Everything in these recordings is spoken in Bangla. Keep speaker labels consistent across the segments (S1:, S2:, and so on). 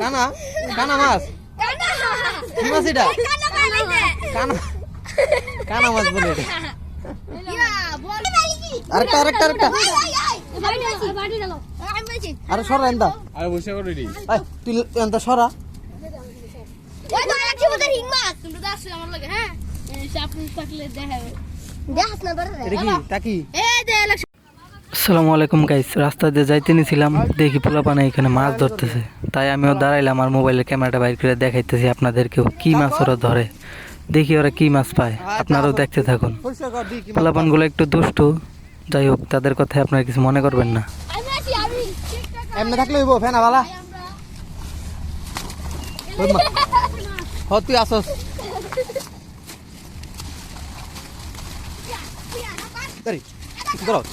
S1: কানা কানা মাছ কি মাছ এটা কানা কানা মাছ বলে এটা আরেকটা আরেকটা আরেকটা আরে সরা এন্দা
S2: আরে বসে করো রেডি
S1: তুই এন্দা সরা আসসালামু আলাইকুম গাইস, রাস্তা দিয়ে যাইতে নিছিলাম, দেখি পোলাপানা এখানে মাছ ধরতেছে, তাই আমিও দাঁড়াইলাম আর মোবাইলের ক্যামেরাটা বাইর করে দেখাইতেছি আপনাদেরকেও কি মাছ ওরা ধরে। দেখি ওরা কি মাছ পায়, আপনারাও দেখতে থাকুন। পোলাপান গুলো একটু দুষ্টু, যাই হোক তাদের কথায় আপনারা কিছু মনে করবেন না। এমনি থাকলে হইব ফেনা বালা তুই আসস ধরো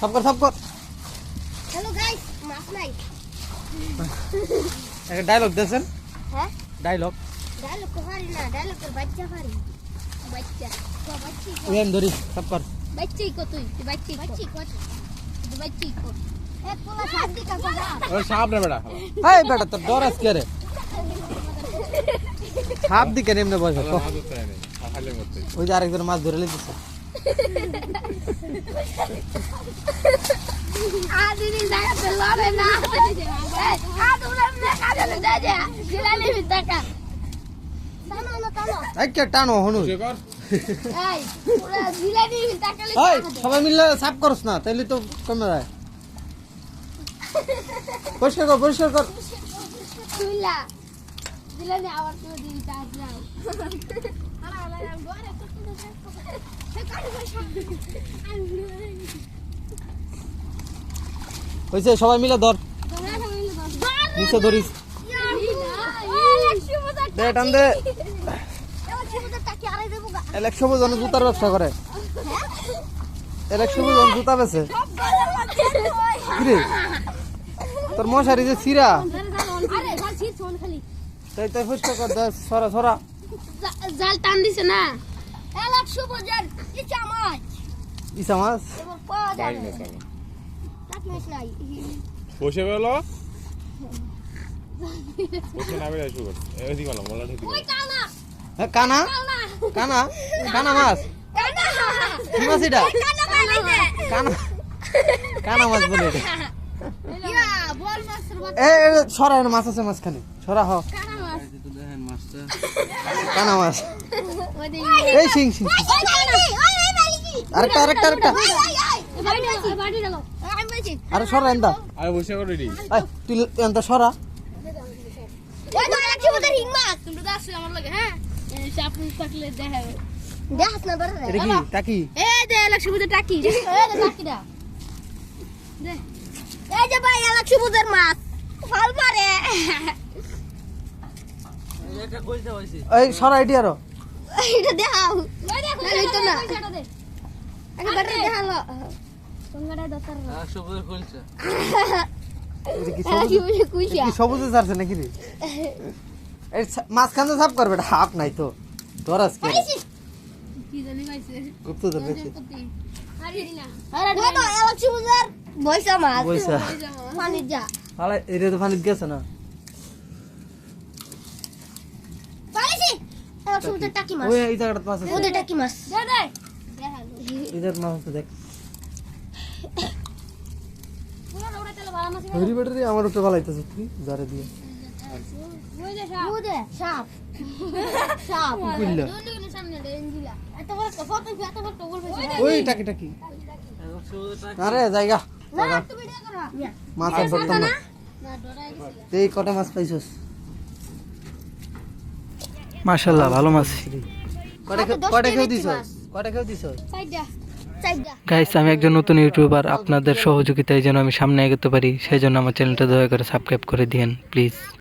S1: সব কর সব কর।
S3: হ্যালো গাইস, মাছ নাই।
S1: একটা ডায়লগ দেন।
S3: হ্যাঁ
S1: ডায়লগ
S3: ডায়লগ তো পারি না, ডায়লগ তো বাচ্চা পারি। বাচ্চা তো বাচ্চি
S1: ওই ধরি সব কর।
S3: বাচ্চি কো তুই বাচ্চি কো তুই বাচ্চি কো এ পোলা শাদি কা কো
S2: ওই সাপ রে বেটা
S1: এই বেটা তোর ডর আছে কে রে? সাপ দিকে নেমনে বসে তো।
S2: খালি করতে
S1: ওই যে আরেকজন মাছ ধরে লিতেছে।
S3: আদিনি জায়গা তে লড়ে না আ তোমরা মে কাজে দে দে জিলালি বিটাকা টানো না টানো
S1: এই কে টানো হনু।
S2: বসে কর
S3: এই পুরা জিলালি বিটাকা লে
S1: এই সবাই মিলে সাপ করছ না, তাইলে তো কমে যায়। পরিষ্কার কর পরিষ্কার কর।
S3: তুইলা জিলালি আবার তো দিবি তা যাও আলা আলা আম গোরে তো তো সে কাটি বসা
S1: হইছে সবাই মিলে ধর,
S3: তোমরা সবাই মিলে বস
S1: নিচে ধরিস। দে টান দে। এলেক সবুজ অনেক জুতার ব্যবসা করে। এলেক সবুজ অনেক জুতা বেছে। কিরে তোর মশারি যে চিরা, তাই তাই পরিষ্কার কর দে। সরা সরা
S3: জাল টান দিছে না এলাক সুবজার ইচা মাছ
S1: ইসা মাছ
S3: এবার পাওয়া
S2: বাইরে
S3: যাবে
S2: না চলো
S3: তাক মাছ নাই
S2: বসে গেলো বসে না বেড়ে শুরু কর এদিকে গেলাম মোলা ঠিক
S3: ওই কানা
S1: কানা
S3: কানা
S1: কানা কানা মাছ
S3: কানা
S1: কি মাছ এটা?
S3: কানা বানাইছে
S1: কানা কানা মাছ বলে এটা।
S3: ইয়া বল মাছের মত
S1: এ সরা এর মাছ আছে মাঝখানে, সরা হ।
S3: কানা মাছ
S1: কানা মাছ
S3: ওই
S1: এই সিং সিং।
S3: ওই বালিকি
S1: আরেকটা আরেকটা আরেকটা
S3: বাড়ি গেল আমি বলছি
S1: আরে সরা এন্দা
S2: আরে বসে করো রেডি
S1: এই তুই এন্দা সরা।
S3: ওই তো এলাক সুবজার হিং মাছ তোমরা তো আসলে আমার লাগে হ্যাঁ সাপ থাকলে দেখাবে দেখাস না বড়
S1: এটা কি টাকি?
S3: এ দে এলাক সুবজার টাকি এ দে টাকিটা দে এই যে ভাই এলাক সুবজার মাছ ফাল মারে
S1: এই সরা এটি আরো
S3: এটা দেখাও ওই দেখো না পয়সাটা দে আগে বাড়ি দেখালো তোমরা দতর
S1: এটা কি
S3: এলাক
S1: সবুজ?
S3: সুবজার কুইছা
S1: কি সবুজে ছাড়ছে নাকি রে? এই মাছ খান সাফ করবে, এটা হাফ নাই তো তোর আজকে
S3: কি জানি পাইছে
S1: গুপ্ত ধর দেখছি।
S3: আরে না আরে তো এলাক সুবজার বইসা মাছ
S1: বইসা।
S3: পানি যা
S1: আলা এরে তো পানি গেছে না।
S3: পাইছি এলাক সুবজার টাকি মাছ
S1: ওই এই জায়গাটা মাছ আছে,
S3: ওদের টাকি মাছ দে দে
S1: এই জায়গাটা মাছ আছে দেখ।
S3: পুরো ওটা তেল ভালো মাছ
S1: হরি বেটারে আমার উপরে ভালাইতেছ তুই জারে দিয়ে।
S3: বুদে সাপ সাপ
S1: বুঝলা?
S3: দুনির সামনে রেঞ্জিলা এত বড় কত এত বড় টগল ফেসে
S1: ওই টাকি টাকি আরে জায়গা
S3: না তুমি ভিডিও করো
S1: মাছ আর ধরতাম না।
S3: না ডরাই গেছি
S1: এই কটা মাছ পাইছস? মাশাআল্লাহ ভালো মাছ। কটা খেয়ে দিছস? কটা খেয়ে দিছস?
S3: সাইডা চাইগা
S1: গাইস আমি একজন নতুন ইউটিউবার, আপনাদের সহযোগিতায় যেন আমি সামনে এগোতে পারি সেই জন্য আমার চ্যানেলটা দয়া করে সাবস্ক্রাইব করে দিয়েন প্লিজ।